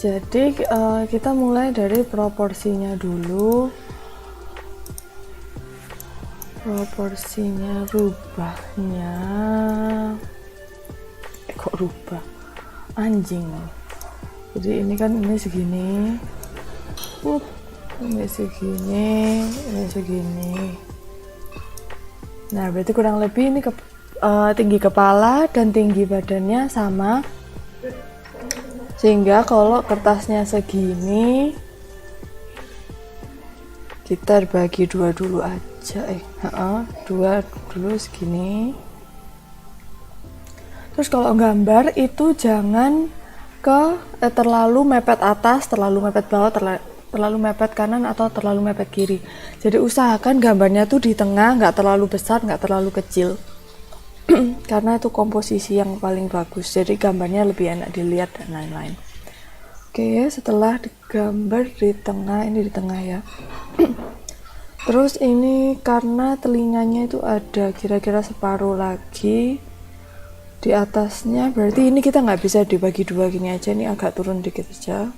Jadi kita mulai dari proporsinya dulu. Proporsinya rubahnya kok rubah anjing. Jadi ini kan ini segini, ini segini, ini segini. Nah berarti kurang lebih ini tinggi kepala dan tinggi badannya sama, sehingga kalau kertasnya segini kita bagi dua dulu aja, dua dulu segini. Terus kalau gambar itu jangan terlalu mepet atas, terlalu mepet bawah, terlalu mepet kanan atau terlalu mepet kiri. Jadi usahakan gambarnya tuh di tengah, nggak terlalu besar, nggak terlalu kecil. Karena itu komposisi yang paling bagus. Jadi gambarnya lebih enak dilihat dan lain-lain. Oke, setelah digambar di tengah, ini di tengah ya. Terus ini karena telinganya itu ada kira-kira separuh lagi di atasnya, berarti ini kita nggak bisa dibagi dua gini aja, ini agak turun dikit aja.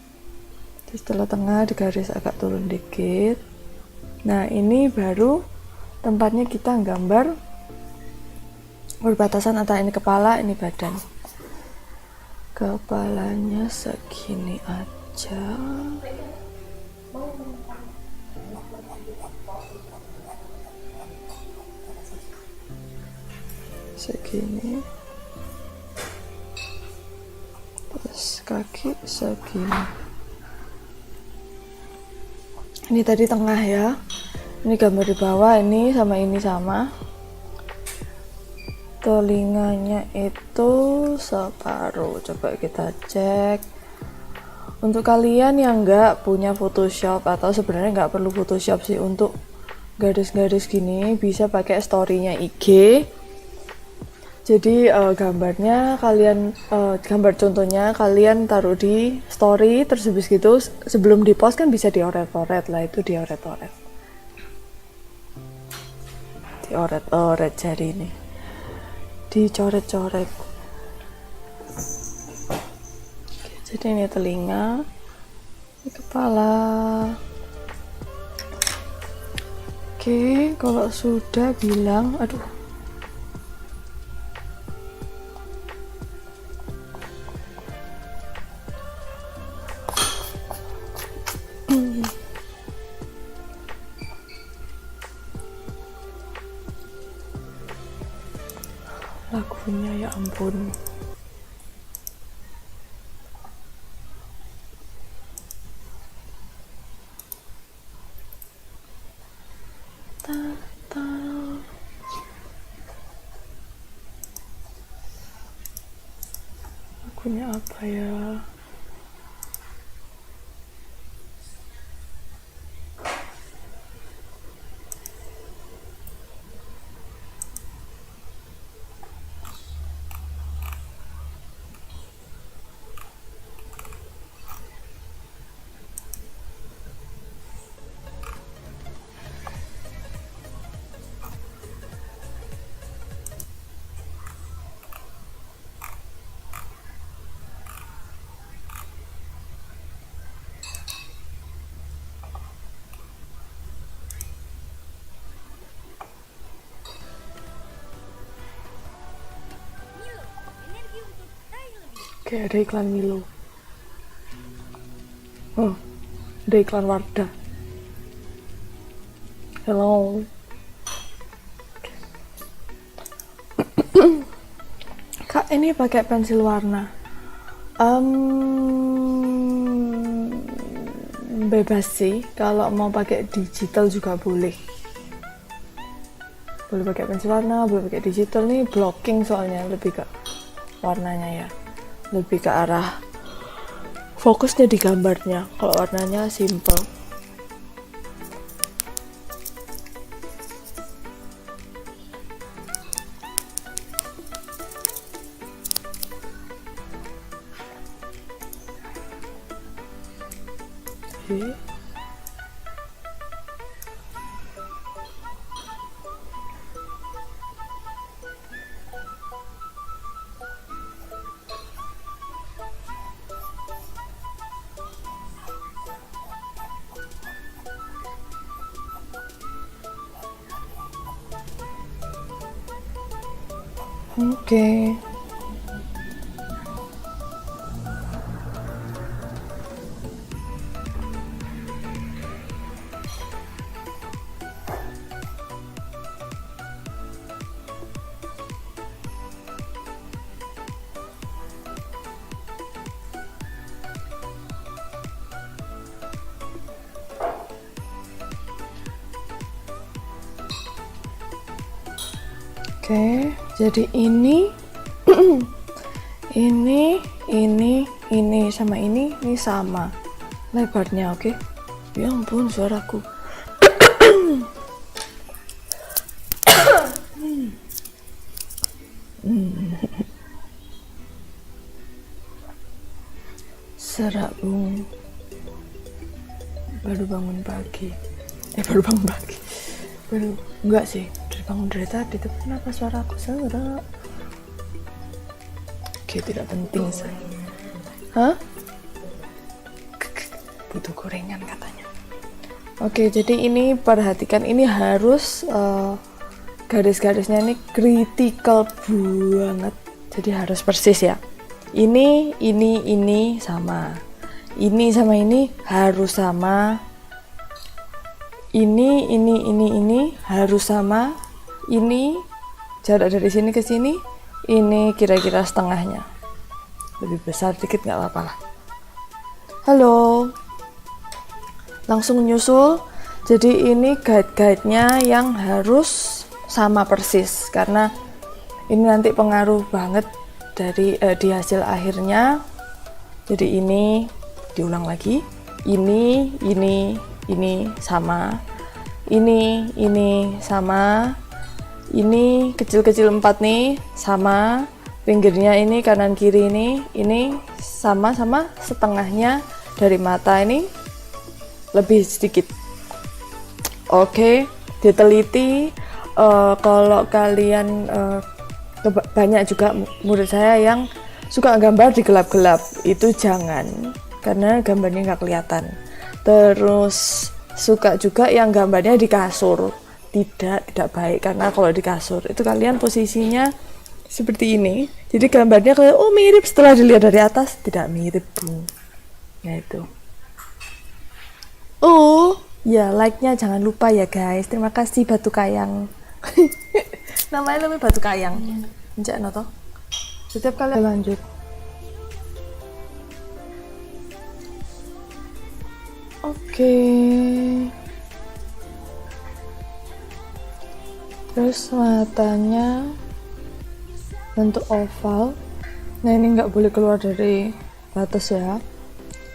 Terus setelah tengah di garis agak turun dikit. Nah ini baru tempatnya kita gambar perbatasan antara ini kepala, ini badan. Kepalanya segini aja. Segini. Terus kaki segini. Ini tadi tengah ya. Ini gambar di bawah, ini sama. Telinganya itu separuh. Coba kita cek. Untuk kalian yang nggak punya Photoshop atau sebenarnya nggak perlu Photoshop sih untuk garis-garis gini, bisa pakai story-nya IG. Jadi gambarnya kalian, gambar contohnya kalian taruh di story, terus habis gitu sebelum di post kan bisa dioret-oret lah, itu dioret-oret. Dioret-oret jari ini. Dicoret-coret. Jadi ini telinga, ini kepala. Oke, kalau sudah bilang, aduh. Lagunya ya ampun. Lagunya apa ya? Kayak ada iklan Milo. Oh, ada iklan Wardah. Hello. Kak, ini pakai pensil warna. Bebas sih. Kalau mau pakai digital juga boleh. Boleh pakai pensil warna, boleh pakai digital. Nih blocking soalnya lebih ke warnanya ya. Lebih ke arah fokusnya di gambarnya. Kalau warnanya simple. Oke. Oke. Oke, jadi ini ini sama ini sama lebarnya, oke? Ya ampun, suaraku. Serabung baru bangun pagi. Baru enggak sih, dari bangun dari tadi. Tapi kenapa suaraku serak? Oke, tidak penting saya. Hah? Butuh gorengan katanya. Oke, jadi ini perhatikan, ini harus garis-garisnya ini kritikal banget. Jadi harus persis ya. Ini sama. Ini sama ini harus sama. Ini harus sama. Ini jarak dari sini ke sini, ini kira-kira setengahnya. Lebih besar dikit nggak apa-apa lah. Halo. Langsung nyusul. Jadi ini guide-guide-nya yang harus sama persis, karena ini nanti pengaruh banget dari di hasil akhirnya. Jadi ini diulang lagi. Ini sama. Ini sama. Ini kecil-kecil 4 nih sama. Pinggirnya ini kanan kiri ini sama-sama setengahnya dari mata ini lebih sedikit. Oke, diteliti. Kalau kalian banyak juga murid saya yang suka gambar di gelap-gelap, itu jangan, karena gambarnya nggak kelihatan. Terus suka juga yang gambarnya di kasur, tidak baik, karena kalau di kasur itu kalian posisinya seperti ini, jadi gambarnya kayak oh mirip, setelah dilihat dari atas tidak mirip, Bu. Ya itu. Oh ya, like-nya jangan lupa ya guys. Terima kasih Batu Kayang. Namanya lebih Batu Kayang. Enggak noto. Setiap kali lanjut. Oke. Terus matanya bentuk oval. Nah ini nggak boleh keluar dari batas ya.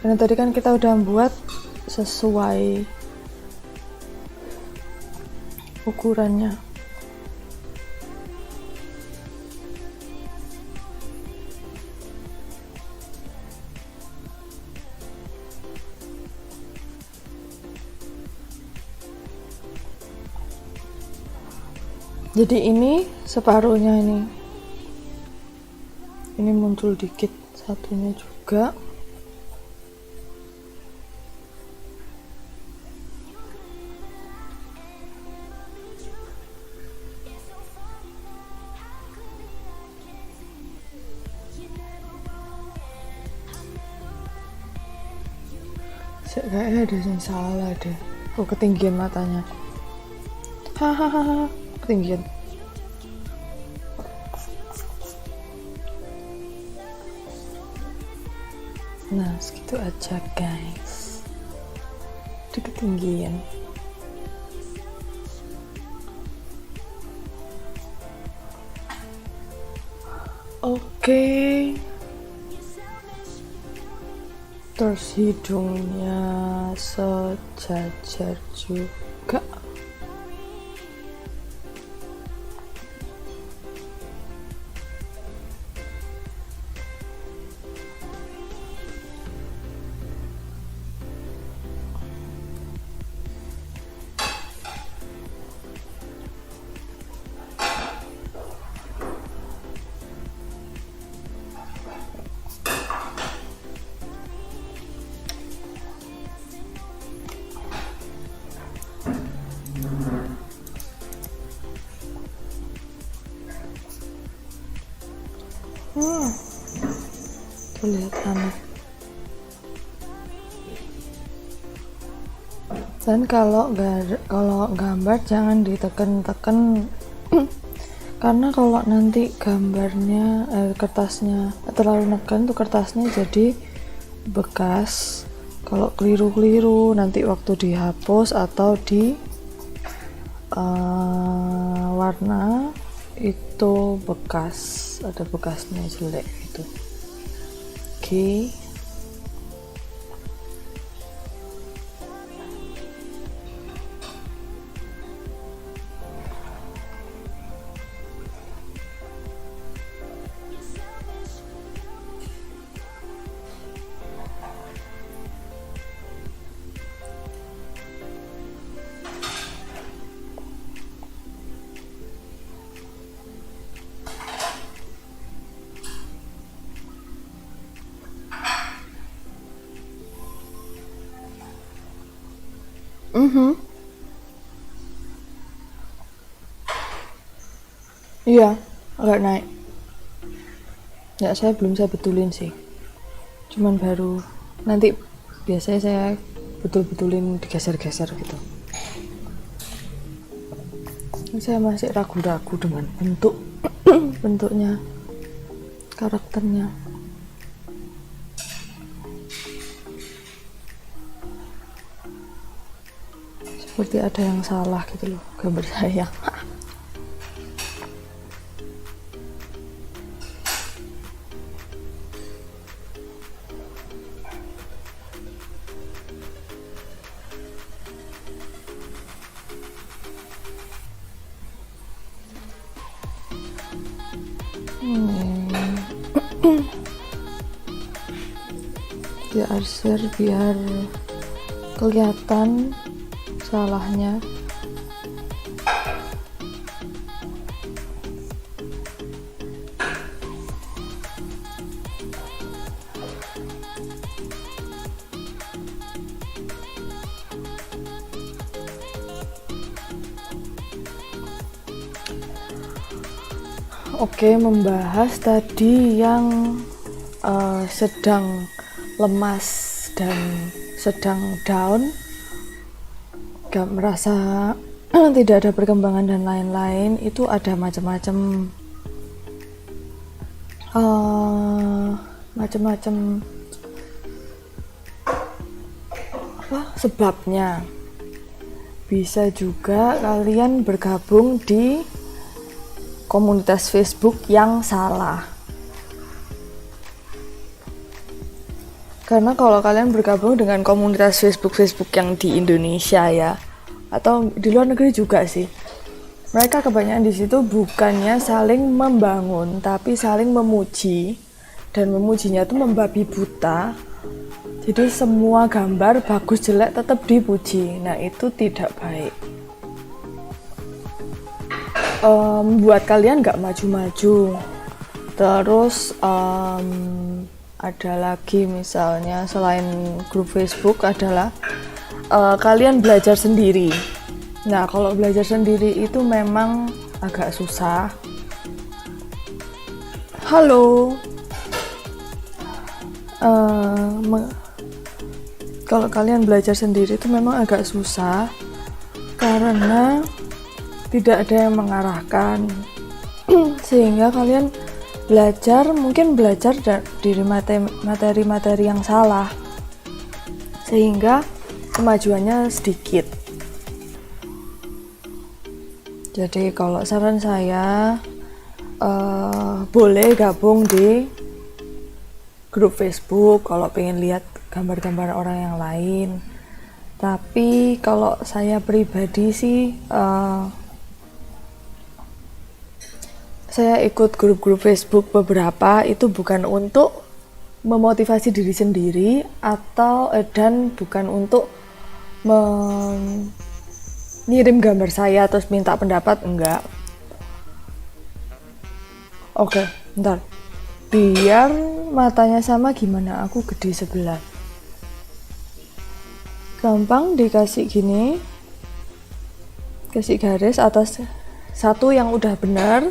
Karena tadi kan kita udah buat sesuai ukurannya. Jadi ini separuhnya ini muncul dikit, satunya juga. Kayaknya ada yang salah deh. Oh, ketinggian matanya. Hahaha, ketinggian. Nah, segitu aja guys. Itu ketinggian. Oke. Terus hidungnya sejajar juga. Terlihat aneh. Dan kalau gambar jangan diteken-teken karena kalau nanti gambarnya kertasnya terlalu neken tuh kertasnya jadi bekas. Kalau keliru-keliru nanti waktu dihapus atau di warna itu ada bekasnya jelek gitu. Oke. Iya, agak naik. Ya, saya betulin sih. Cuman baru nanti biasanya saya betulin digeser-geser gitu. Saya masih ragu-ragu dengan bentuknya, karakternya. Seperti ada yang salah gitu loh gambar saya. Diarsir biar kelihatan salahnya. Oke, membahas tadi yang sedang lemas dan sedang down, gak merasa tidak ada perkembangan dan lain-lain, itu ada macam-macam sebabnya. Bisa juga kalian bergabung di komunitas Facebook yang salah. Karena kalau kalian bergabung dengan komunitas Facebook yang di Indonesia ya, atau di luar negeri juga sih, mereka kebanyakan di situ bukannya saling membangun, tapi saling memuji, dan memujinya tuh membabi buta. Jadi semua gambar bagus jelek tetap dipuji. Nah, itu tidak baik. Membuat kalian gak maju-maju. Terus ada lagi misalnya selain grup Facebook adalah kalian belajar sendiri. Nah, kalau belajar sendiri itu memang agak susah. Halo. Kalau kalian belajar sendiri itu memang agak susah karena tidak ada yang mengarahkan. Sehingga kalian mungkin belajar dari materi-materi yang salah, sehingga kemajuannya sedikit. Jadi kalau saran saya boleh gabung di grup Facebook kalau pengen lihat gambar-gambar orang yang lain. Tapi kalau saya pribadi sih saya ikut grup-grup Facebook beberapa, itu bukan untuk memotivasi diri sendiri dan bukan untuk mengirim gambar saya terus minta pendapat, enggak. Oke, bentar. Biar matanya sama gimana aku gede sebelah. Gampang dikasih gini. Kasih garis atas satu yang udah benar.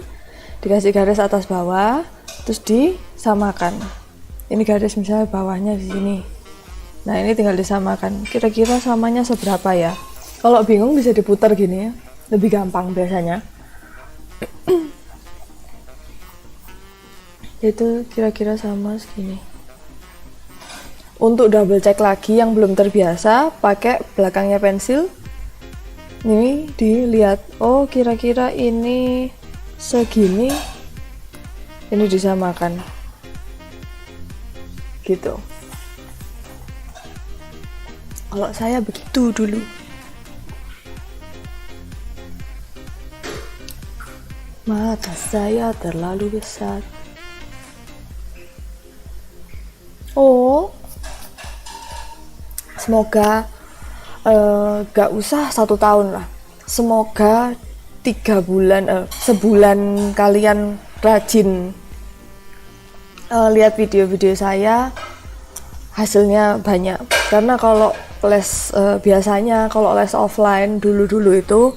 Dikasih garis atas bawah, terus disamakan. Ini garis misalnya bawahnya di sini. Nah, ini tinggal disamakan. Kira-kira samanya seberapa ya? Kalau bingung bisa diputar gini ya. Lebih gampang biasanya. Itu kira-kira sama segini. Untuk double check lagi yang belum terbiasa, pakai belakangnya pensil. Ini dilihat, oh kira-kira ini segini. Ini disamakan. Gitu. Kalau saya begitu dulu. Mata saya terlalu besar. Oh, semoga gak usah 1 tahun lah. Semoga 3 bulan, sebulan kalian rajin lihat video-video saya, hasilnya banyak. Karena kalau les biasanya kalau les offline dulu-dulu itu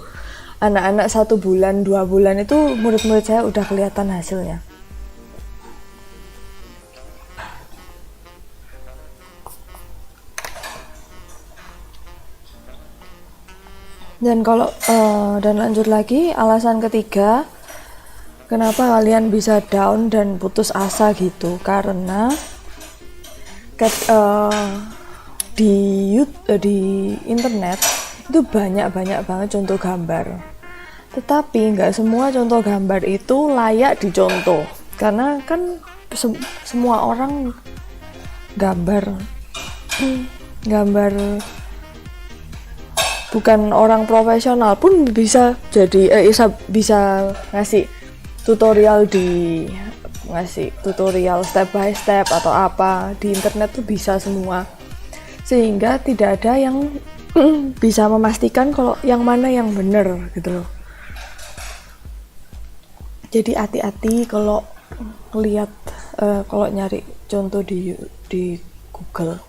anak-anak 1 bulan 2 bulan itu murid-murid saya udah kelihatan hasilnya. Dan kalau dan lanjut lagi, alasan ketiga kenapa kalian bisa down dan putus asa gitu, karena di internet itu banyak banget contoh gambar, tetapi nggak semua contoh gambar itu layak dicontoh, karena kan semua orang gambar bukan orang profesional pun bisa jadi bisa ngasih tutorial step by step atau apa di internet tuh bisa semua, sehingga tidak ada yang bisa memastikan kalau yang mana yang benar gitu loh. Jadi hati-hati kalau lihat kalau nyari contoh di Google.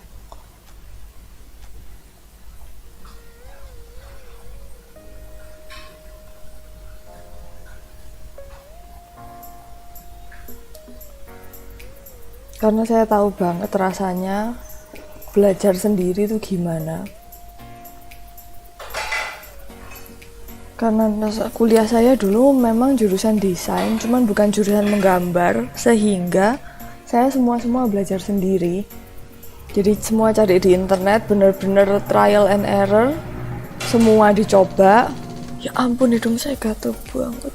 Karena saya tahu banget rasanya belajar sendiri itu gimana. Karena kuliah saya dulu memang jurusan desain, cuman bukan jurusan menggambar, sehingga saya semua belajar sendiri. Jadi semua cari di internet, bener-bener trial and error, semua dicoba. Ya ampun, hidung saya gatel banget.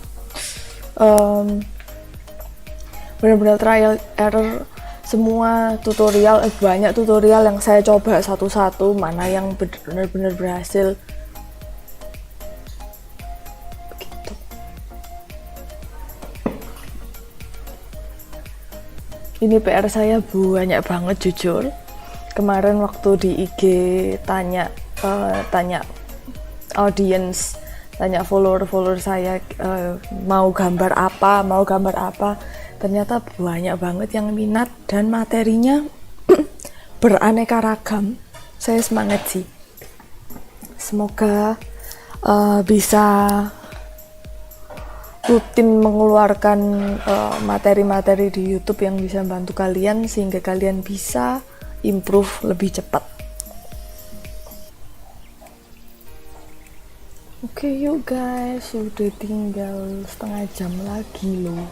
Bener-bener trial error. Semua tutorial, banyak tutorial yang saya coba satu-satu, mana yang benar-benar berhasil. Begitu. Ini PR saya banyak banget jujur. Kemarin waktu di IG tanya audience, tanya follower saya mau gambar apa. Ternyata banyak banget yang minat dan materinya beraneka ragam. Saya semangat sih. Semoga bisa rutin mengeluarkan materi-materi di YouTube yang bisa membantu kalian sehingga kalian bisa improve lebih cepat. Oke, yuk guys, udah tinggal setengah jam lagi loh.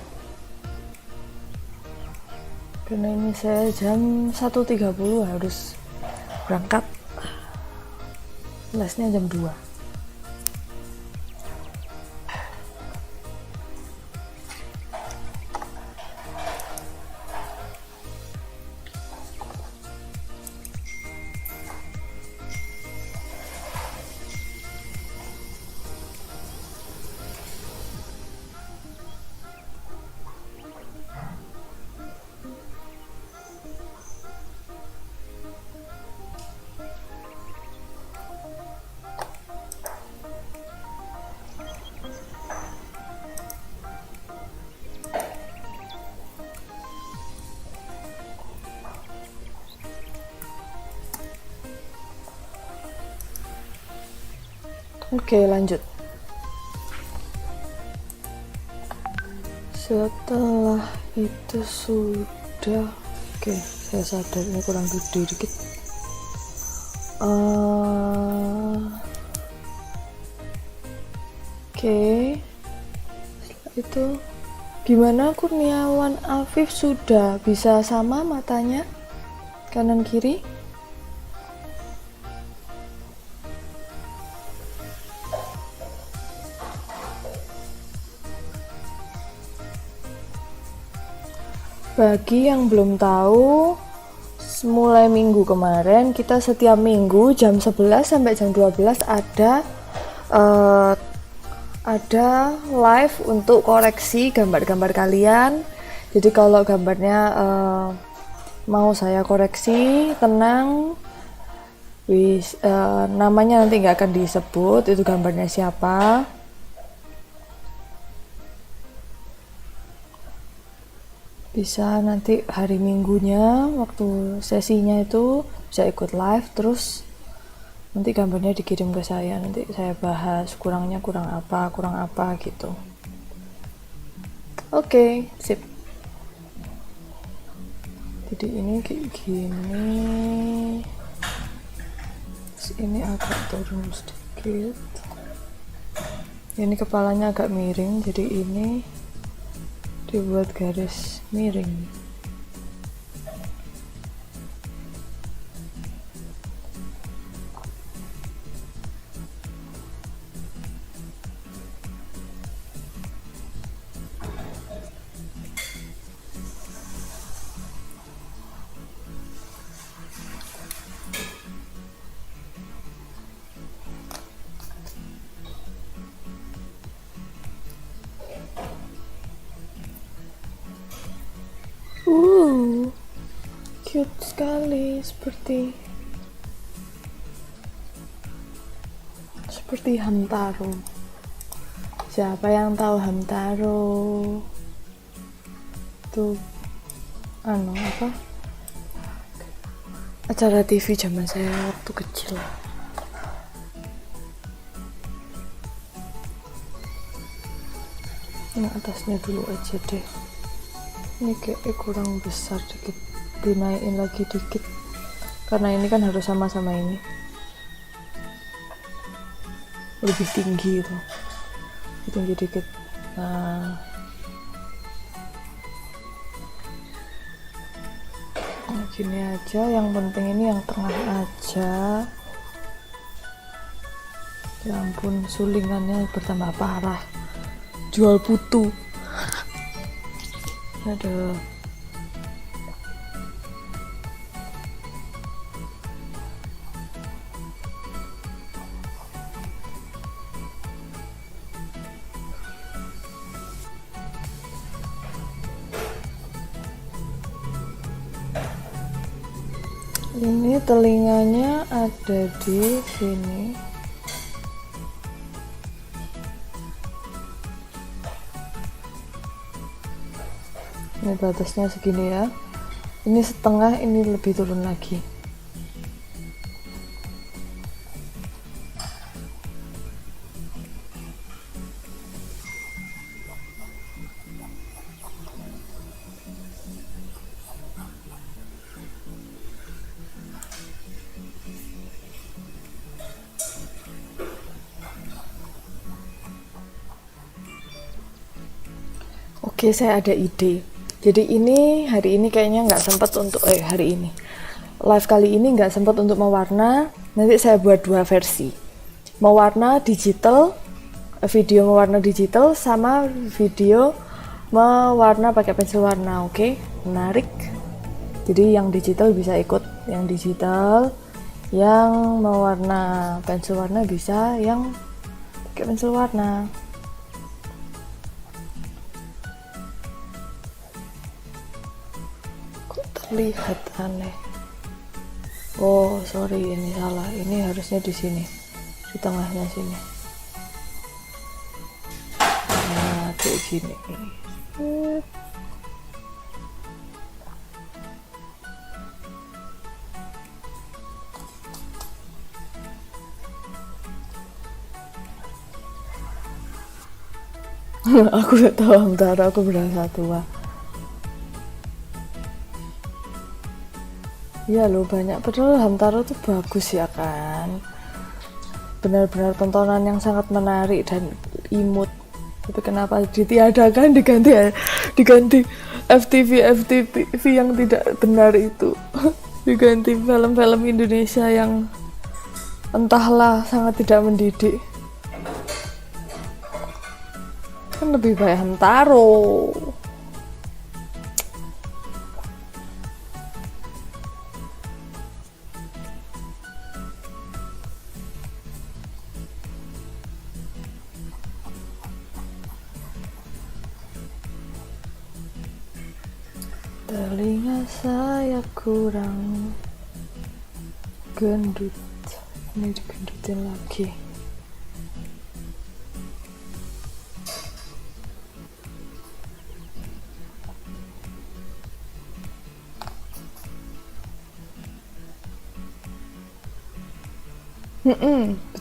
Karena ini saya jam 1.30 harus berangkat, lesnya jam 2. Oke, lanjut. Setelah itu sudah. Oke, saya sadar ini kurang gede dikit. Oke, setelah itu gimana Kurniawan Afif, sudah bisa sama matanya kanan kiri? Bagi yang belum tahu, mulai minggu kemarin kita setiap minggu jam 11 sampai jam 12 ada live untuk koreksi gambar-gambar kalian. Jadi kalau gambarnya mau saya koreksi, tenang, namanya nanti nggak akan disebut itu gambarnya siapa. Bisa nanti hari minggunya waktu sesinya itu bisa ikut live, terus nanti gambarnya dikirim ke saya, nanti saya bahas kurangnya kurang apa gitu. Oke, sip. Jadi ini kayak gini, terus ini agak turun sedikit, ini kepalanya agak miring, jadi ini dibuat garis miring. Cute sekali, seperti Hamtaro. Siapa yang tahu Hamtaro? Itu apa? Acara TV zaman saya waktu kecil. Ini atasnya dulu aja deh. Ini kayak kurang besar dikit, dinaikin lagi dikit karena ini kan harus sama-sama ini lebih tinggi itu, tinggi dikit. Nah, gini aja, yang penting ini yang tengah aja. Ya ampun, sulingannya bertambah parah, jual putu. Aduh. Ini telinganya ada di sini. Ini batasnya segini ya. Ini setengah, ini lebih turun lagi. Oke, saya ada ide. Jadi ini hari ini kayaknya nggak sempat untuk hari ini live kali ini nggak sempat untuk mewarna. Nanti saya buat dua versi, mewarna digital, video mewarna digital sama video mewarna pakai pensil warna. Oke, menarik. Jadi yang digital bisa ikut yang digital, yang mewarna pensil warna bisa yang pakai pensil warna. Lihat aneh. Oh sorry, ini salah, ini harusnya di sini, di tengahnya sini. Nah kayak gini. Aku gak tahu antara aku berasa tua. Iya loh, banyak, padahal Hamtaro tuh bagus ya kan, benar-benar tontonan yang sangat menarik dan imut. Tapi kenapa ditiadakan, diganti FTV yang tidak benar itu. Diganti film-film Indonesia yang entahlah sangat tidak mendidik. Kan lebih baik Hamtaro. Telinga saya kurang gendut. Ini digendutin lagi.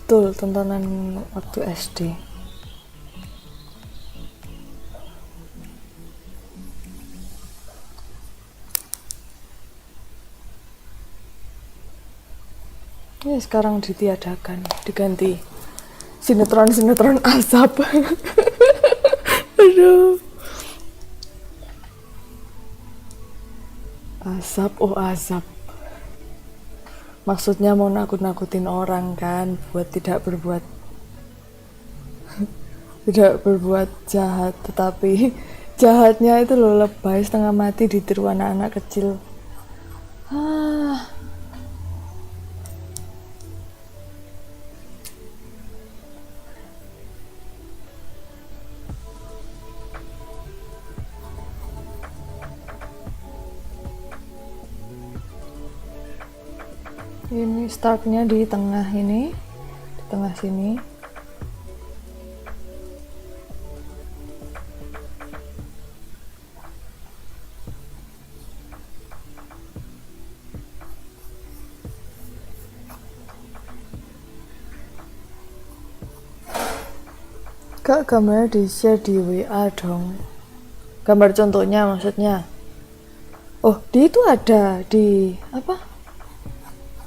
Betul, tontonan waktu SD. Ya sekarang ditiadakan, diganti sinetron azab. Aduh. Azab. Maksudnya mau nakut-nakutin orang kan, buat tidak berbuat jahat, tetapi jahatnya itu loh lebay setengah mati ditiru anak-anak kecil. Ini startnya di tengah ini, di tengah sini. Kak, gambarnya di-share di WA dong. Gambar contohnya maksudnya. Oh, di itu ada di apa?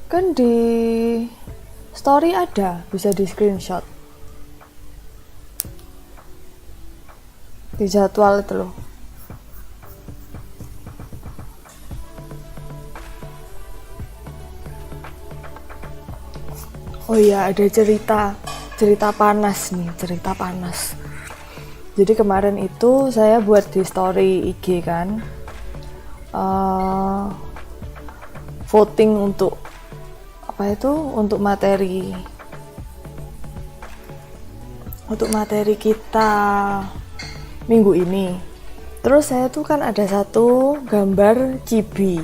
Kan di story ada, bisa di screenshot. Di jadwal itu loh. Oh iya, ada cerita panas nih, cerita panas. Jadi kemarin itu saya buat di story IG kan, voting untuk apa itu, untuk materi kita minggu ini. Terus saya tuh kan ada satu gambar chibi.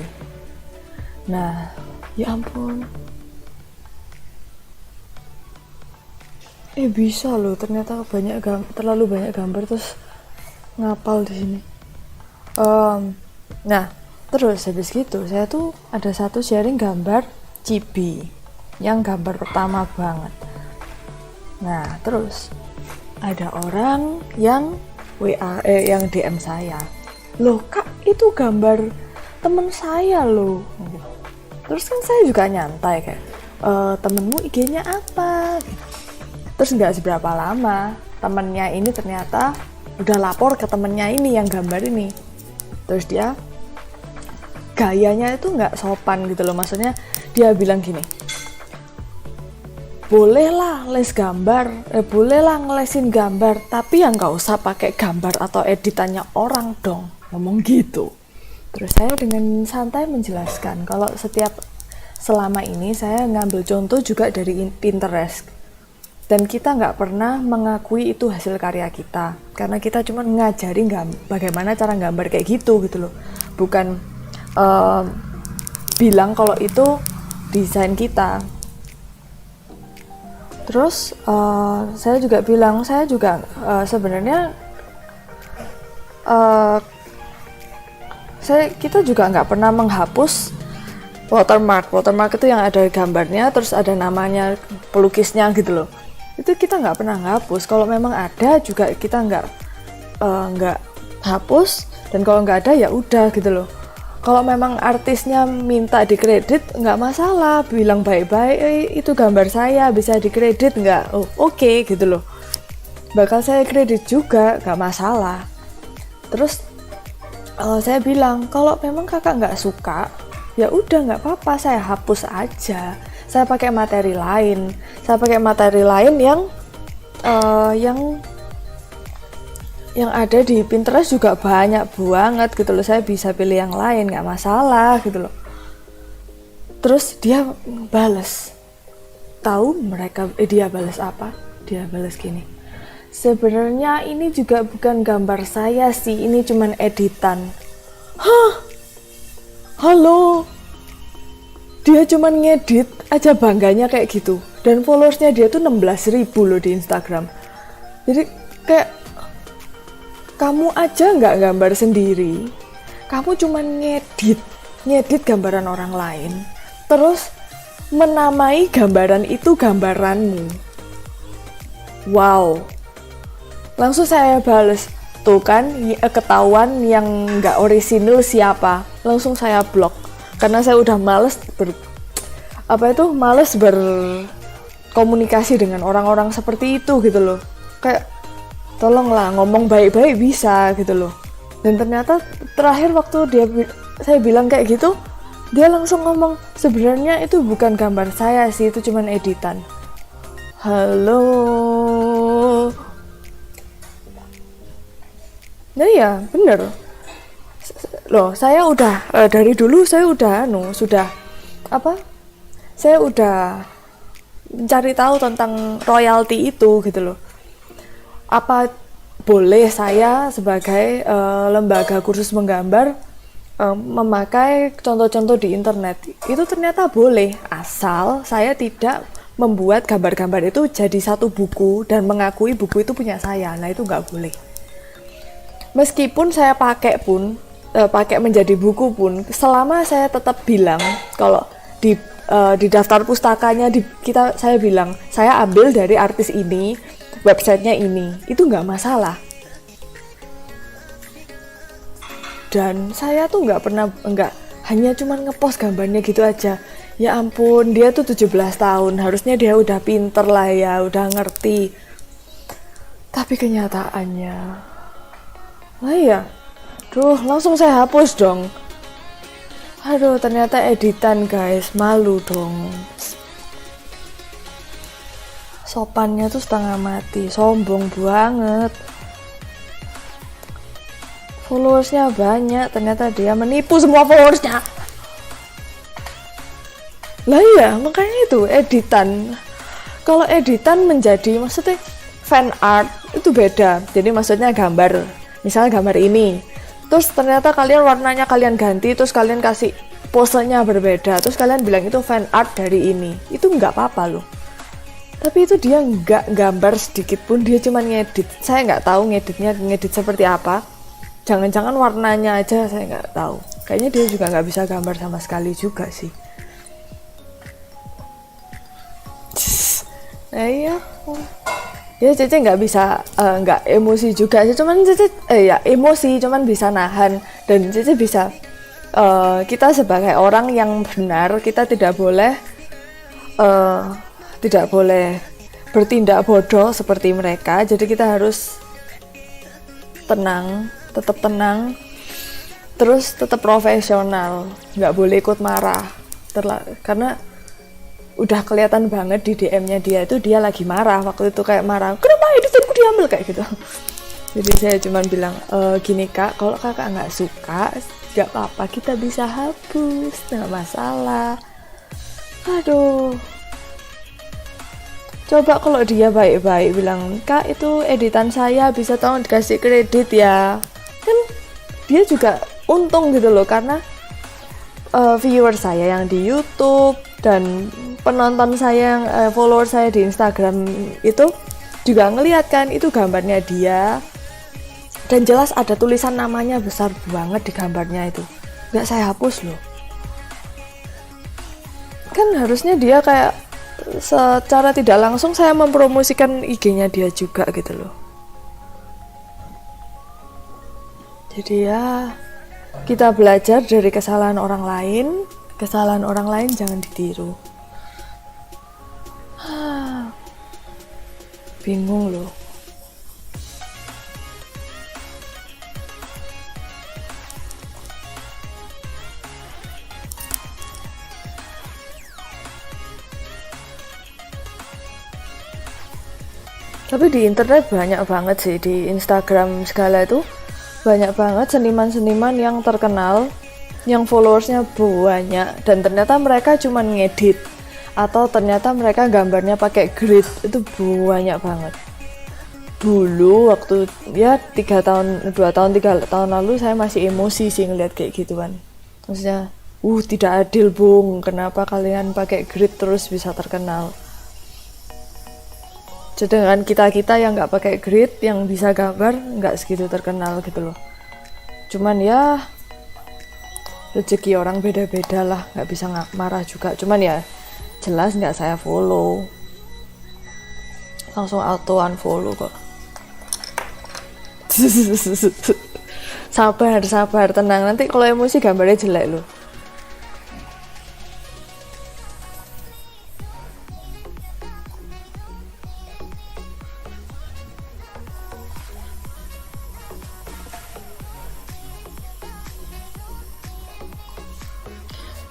Nah, ya ampun, bisa loh, ternyata terlalu banyak gambar terus ngapal di sini. Nah, terus habis gitu saya tuh ada satu sharing gambar chibi yang gambar pertama banget. Nah, terus ada orang yang yang DM saya, loh kak, itu gambar temen saya loh. Terus kan saya juga nyantai kayak, temenmu IG-nya apa? Terus nggak seberapa lama temennya ini ternyata udah lapor ke temennya ini yang gambar ini. Terus dia gayanya itu nggak sopan gitu loh, maksudnya dia bilang gini, bolehlah les gambar, bolehlah ngelesin gambar, tapi yang nggak usah pakai gambar atau editannya orang dong, ngomong gitu. Terus saya dengan santai menjelaskan kalau selama ini saya ngambil contoh juga dari Pinterest, dan kita nggak pernah mengakui itu hasil karya kita, karena kita cuma ngajarin bagaimana cara gambar kayak gitu loh, bukan bilang kalau itu desain kita. Terus saya juga bilang, saya juga sebenarnya kita juga nggak pernah menghapus watermark itu yang ada gambarnya terus ada namanya pelukisnya gitu loh. Itu kita nggak pernah ngapus. Kalau memang ada juga kita nggak hapus, dan kalau nggak ada ya udah gitu loh. Kalau memang artisnya minta dikredit, nggak masalah, bilang baik-baik, itu gambar saya, bisa dikredit nggak? Oh, oke, gitu loh. Bakal saya kredit juga, nggak masalah. Terus saya bilang, kalau memang kakak nggak suka, ya udah nggak apa-apa, saya hapus aja. Saya pakai materi lain. Saya pakai materi lain yang ada di Pinterest juga banyak banget gitu loh. Saya bisa pilih yang lain, nggak masalah gitu loh. Terus dia balas. Tahu dia balas apa? Dia balas gini. Sebenarnya ini juga bukan gambar saya sih, ini cuman editan. Hah? Halo? Dia cuman ngedit aja bangganya kayak gitu. Dan followersnya dia tuh 16.000 loh di Instagram. Jadi kayak, kamu aja nggak gambar sendiri. Kamu cuman ngedit gambaran orang lain. Terus menamai gambaran itu gambaranmu. Wow. Langsung saya bales, tuh kan ketahuan yang nggak orisinil siapa. Langsung saya blok, karena saya udah males berkomunikasi dengan orang-orang seperti itu gitu loh. Kayak tolonglah ngomong baik-baik bisa gitu loh. Dan ternyata terakhir waktu saya bilang kayak gitu, dia langsung ngomong, sebenarnya itu bukan gambar saya sih, itu cuman editan. Halo. Nah ya bener loh, saya udah dari dulu saya udah saya udah mencari tahu tentang royalti itu gitu loh. Apa boleh saya sebagai lembaga kursus menggambar memakai contoh-contoh di internet? Itu ternyata boleh, asal saya tidak membuat gambar-gambar itu jadi satu buku dan mengakui buku itu punya saya. Nah itu nggak boleh. Meskipun saya pakai menjadi buku pun, selama saya tetap bilang kalau di daftar pustakanya saya bilang saya ambil dari artis ini, websitenya ini, itu nggak masalah. Dan saya tuh nggak hanya cuman ngepost gambarnya gitu aja. Ya ampun, dia tuh 17 tahun, harusnya dia udah pinter lah ya, udah ngerti. Tapi kenyataannya, langsung saya hapus dong. Aduh, ternyata editan guys, malu dong. Sopannya tuh setengah mati, sombong banget. Followersnya banyak, ternyata dia menipu semua followersnya. Lah iya, makanya itu editan. Kalau editan maksudnya fan art itu beda. Jadi maksudnya gambar, misalnya gambar ini, terus ternyata warnanya kalian ganti, terus kalian kasih posenya berbeda, terus kalian bilang itu fan art dari ini, itu nggak apa-apa loh. Tapi itu dia nggak gambar sedikit pun, dia cuma ngedit. Saya nggak tahu ngedit seperti apa. Jangan-jangan warnanya aja saya nggak tahu. Kayaknya dia juga nggak bisa gambar sama sekali juga sih. Iya. Ya Cece nggak bisa nggak emosi juga sih, cuman Cece emosi, cuman bisa nahan. Dan Cece bisa kita sebagai orang yang benar, kita tidak boleh bertindak bodoh seperti mereka. Jadi kita harus tetap tenang, terus tetap profesional, nggak boleh ikut marah karena udah kelihatan banget di DM-nya dia lagi marah waktu itu, kayak marah, kenapa editanku diambil kayak gitu. Jadi saya cuma bilang, gini kak, kalau kakak nggak suka nggak apa-apa, kita bisa hapus, nggak masalah. Aduh, coba kalau dia baik-baik bilang, kak itu editan saya, bisa tolong dikasih kredit ya, kan dia juga untung gitu loh, karena viewer saya yang di YouTube dan penonton saya yang follower saya di Instagram itu juga ngeliat kan itu gambarnya dia, dan jelas ada tulisan namanya besar banget di gambarnya itu, nggak saya hapus loh. Kan harusnya dia kayak secara tidak langsung saya mempromosikan IG-nya dia juga gitu loh. Jadi ya Kita belajar dari kesalahan orang lain jangan ditiru. Bingung loh. Tapi di internet banyak banget sih, di Instagram segala itu banyak banget seniman-seniman yang terkenal, yang followersnya banyak, dan ternyata mereka cuma ngedit atau ternyata mereka gambarnya pakai grid. Itu banyak banget. Dulu waktu ya 3 tahun lalu saya masih emosi sih ngeliat kayak gituan. Maksudnya tidak adil bung, kenapa kalian pakai grid terus bisa terkenal, sedangkan kita yang nggak pakai grid, yang bisa gambar, nggak segitu terkenal gitu loh. Cuman ya rezeki orang beda-beda lah, nggak bisa marah juga. Cuman ya jelas nggak saya follow, langsung auto unfollow kok. Sabar, tenang, nanti kalau emosi gambarnya jelek loh.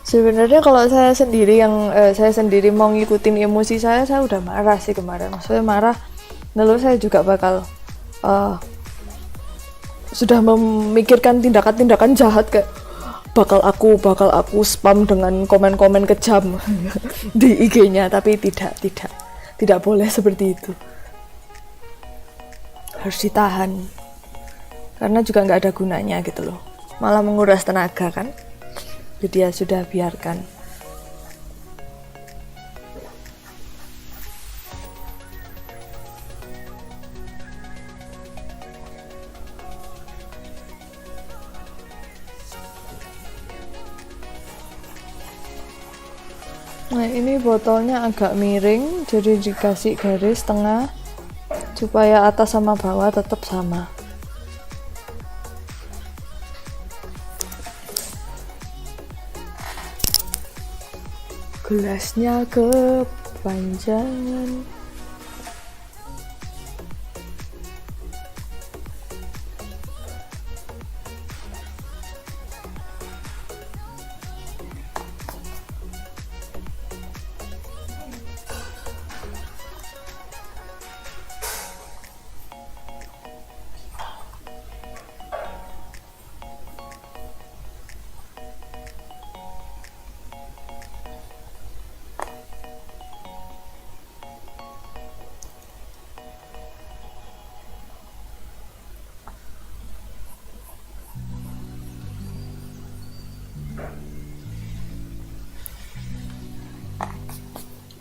Sebenarnya kalau saya sendiri mau ngikutin emosi saya udah marah sih kemarin. Maksudnya marah, lalu saya juga bakal sudah memikirkan tindakan-tindakan jahat, kayak bakal aku spam dengan komen-komen kejam di IG-nya, tapi tidak boleh seperti itu. Harus ditahan. Karena juga nggak ada gunanya gitu loh. Malah menguras tenaga kan. Jadi ya sudah, biarkan. Nah ini botolnya agak miring, jadi dikasih garis tengah supaya atas sama bawah tetap sama. Gelasnya kepanjangan.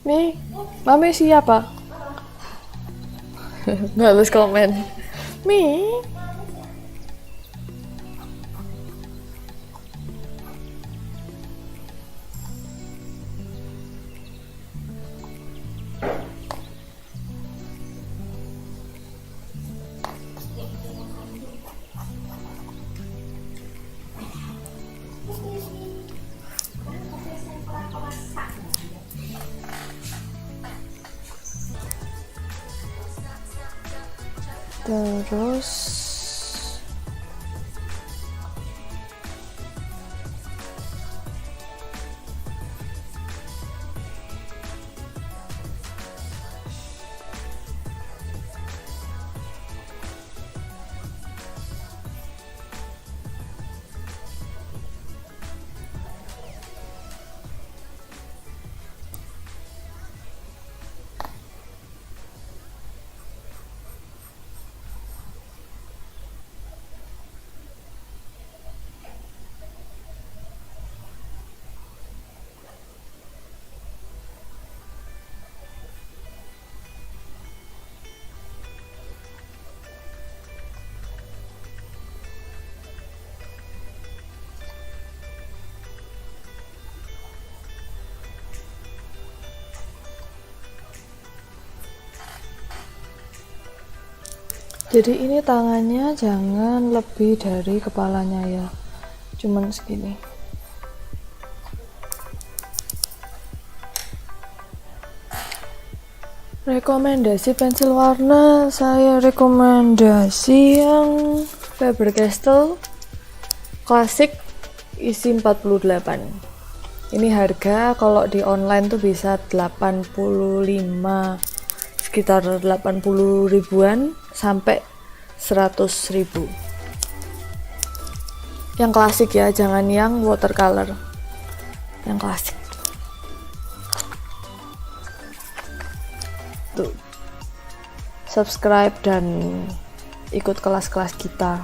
Nih, Mami siapa? Balas komen. Mi. Terus jadi ini tangannya jangan lebih dari kepalanya ya, cuman segini. Rekomendasi pensil warna, saya rekomendasi yang Faber-Castell klasik isi 48. Ini harga kalau di online tuh bisa 85, sekitar 80 ribuan sampai 100 ribu. Yang klasik ya, jangan yang watercolor, yang klasik. Tuh, subscribe dan ikut kelas-kelas kita.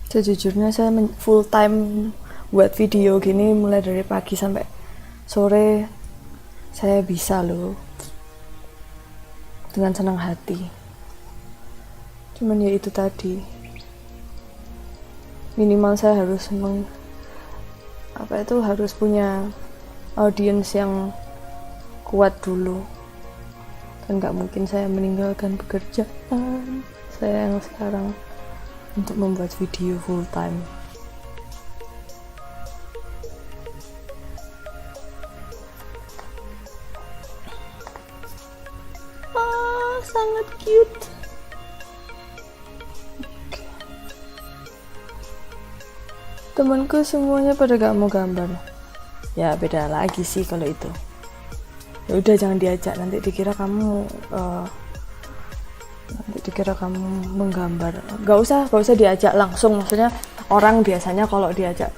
Sejujurnya saya full time buat video gini mulai dari pagi sampai sore, saya bisa loh, dengan senang hati. Cuman ya itu tadi, minimal saya harus harus punya audiens yang kuat dulu, dan gak mungkin saya meninggalkan pekerjaan saya yang sekarang untuk membuat video full time. Sangat cute. Temanku semuanya pada gak mau gambar. Ya beda lagi sih kalau itu. Ya udah, jangan diajak, nanti dikira kamu menggambar. Gak usah diajak langsung. Maksudnya orang biasanya kalau diajak,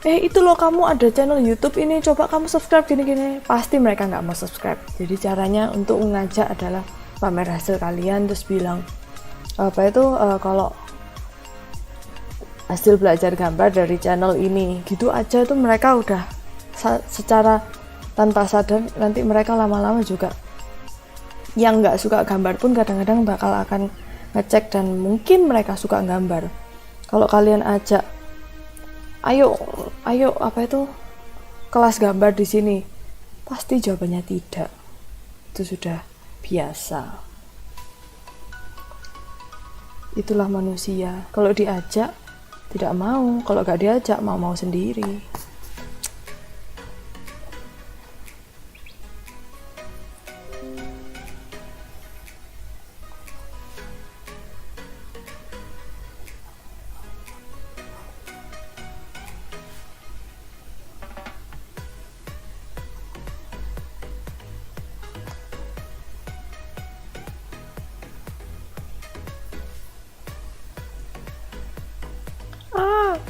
itu loh kamu ada channel YouTube ini, coba kamu subscribe gini-gini, pasti mereka nggak mau subscribe. Jadi caranya untuk mengajak adalah pamer hasil kalian, terus bilang kalau hasil belajar gambar dari channel ini, gitu aja tuh mereka udah secara tanpa sadar nanti mereka lama-lama juga yang nggak suka gambar pun kadang-kadang bakal akan ngecek dan mungkin mereka suka gambar. Kalau kalian ajak, ayo kelas gambar di sini, pasti jawabannya tidak. Itu sudah biasa. Itulah manusia. Kalau diajak tidak mau, kalau nggak diajak mau sendiri.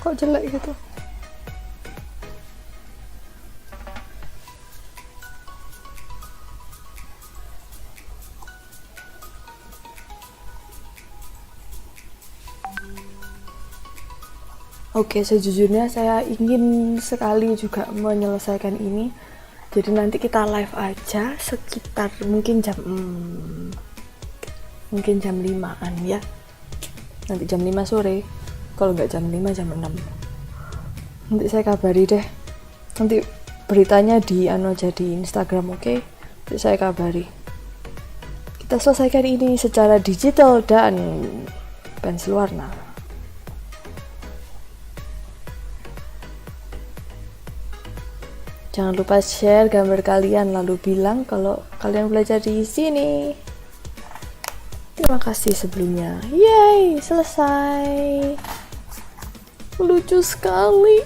Kok jelek gitu? Oke, sejujurnya saya ingin sekali juga menyelesaikan ini. Jadi nanti kita live aja sekitar mungkin jam 5-an ya. Nanti jam 5 sore. Kalau nggak jam 5, jam 6. Nanti saya kabari deh. Nanti beritanya di Instagram, oke? Nanti saya kabari. Kita selesaikan ini secara digital dan pensil warna. Jangan lupa share gambar kalian, lalu bilang kalau kalian belajar di sini. Terima kasih sebelumnya. Yeay, selesai. Lucu sekali.